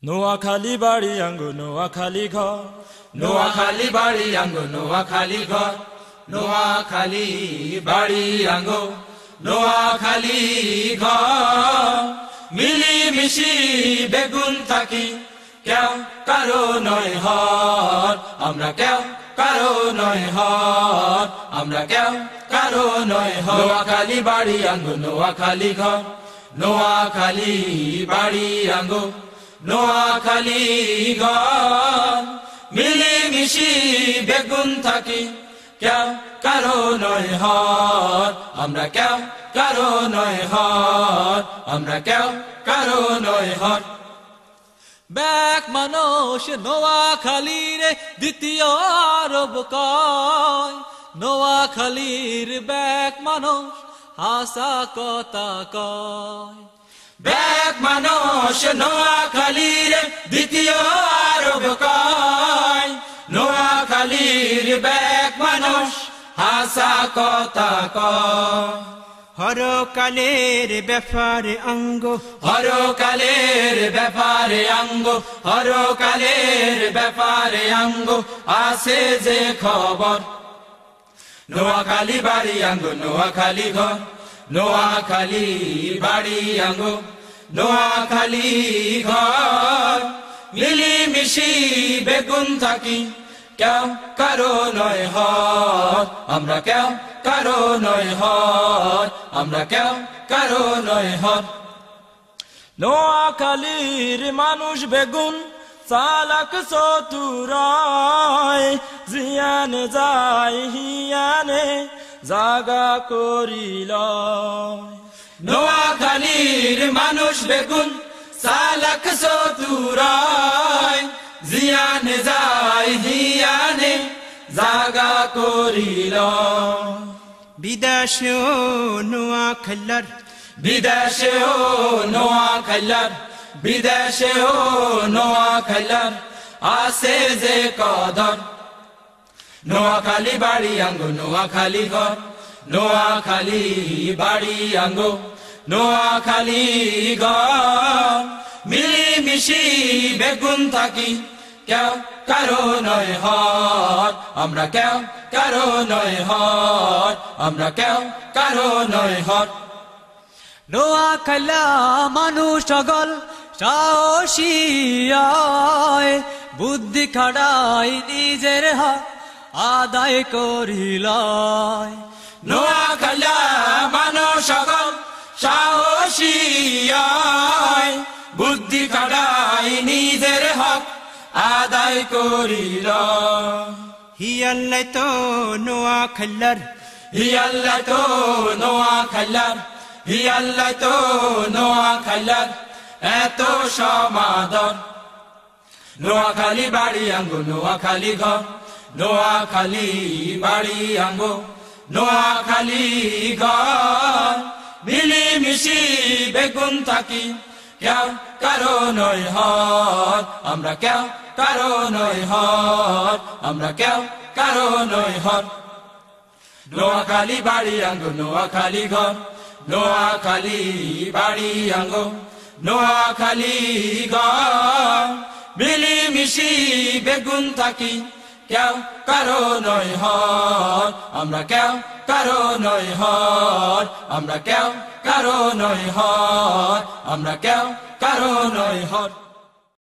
নোয়াখালী বাড়ি আঙ্গো নোয়াখালী ঘর, নোয়াখালী বাড়ি আঙ্গো নোয়াখালী ঘর, নোয়াখালী বাড়ি আঙ্গো নোয়াখালী ঘর। মিলি মিশি বেগুন থাকি কেউ কারো নয় হর, আমরা কেউ কারো নয় হর, আমরা কেউ কারো নয় হর। নোয়াখালী বাড়ি আঙ্গো নোয়াখালী ঘর, নোয়াখালী বাড়ি আঙ্গো নোয়াখালী ঘর। মিলি মিশি বেগুন থাকি কেউ কারো নয় হর, আমরা কেউ কারো নয় হর, আমরা কেউ কারো নয় হর। ব্যাক মানুষ নোয়াখালীর দ্বিতীয় আরব কয়, নোয়াখালীর ব্যাক মানুষ হাসা কথা কয়। ব্যাক মানুষ নোয়াখালীর দ্বিতীয় আরব কয়, নোয়াখালীর ব্যাক মানুষ হাসা কথা কয়। হরকালের ব্যাপারে অঙ্গ, হরকালের ব্যাপারে অঙ্গ, হরকালের ব্যাপারে অঙ্গ আছে যে খবর। নোয়াখালী বাড়ি আঙ্গো নোয়াখালী ঘর, নোয়াখালী বাড়ি আঙ্গো নোয়াখালী ঘর। মিলি মিশি বেগুন থাকি কেউ কারো নয় হর, আমরা কেউ কারো নয় হর, আমরা কেউ কারো নয় হর। নোয়াখালীর মানুষ বেগুন চালাক চতুরায়, জিয়ানে যায় হিয়ানে জাগা করিল। নোয়াখালীর মানুষ বেগুন চালাক চতুরায়, জিয়ানে যায় হিয়ানে জাগা করিল। বিদেশেও নোয়াখালীর, বিদেশেও নোয়াখালীর, বিদেশেও নোয়াখালীর আছে যে কদর। নোয়াখালী বাড়ি আঙ্গো নোয়াখালী ঘর, নোয়াখালী বাড়ি আঙ্গো নোয়াখালী ঘর। মিলি মিশি বেগুন থাকি কেউ কারো নয় হর, আমরা কেউ কারো নয় হর, আমরা কেউ কারো নয় হর। নোয়াখালা মানুষ সকল সাহসী আয়, বুদ্ধি খাড়াই নিজের হাত আদায় করিল। নোয়াখালা মানুষ সকল সাহসী আয়, বুদ্ধি খাড়াই নিজের হক আদায় করিল। হিয়াল্লাই তো নোয়াখালীর, হিয়াল্লাই তো নোয়াখালীর, হিয়াল্লাই তো নোয়াখালীর এত সমাদর। নোয়াখালী বাড়ি আঙ্গো নোয়াখালী ঘর, নোয়াখালী বাড়ি আঙ্গো নোয়াখালী ঘর। মিলি মিশি বেগুন থাকি কেউ কারো নয় হর, আমরা কেউ কারো নয় হর, আমরা কেউ কারো নয় হর। নোয়াখালী বাড়ি আঙ্গো নোয়াখালী ঘর, নোয়াখালী বাড়ি আঙ্গো নোয়াখালী ঘর। মিলি মিশি বেগুন থাকি কেউ কারো নয় হর, আমরা কেউ কারো নয় হর, আমরা কেউ কারো নয় হর, আমরা কেউ কারো নয় হর।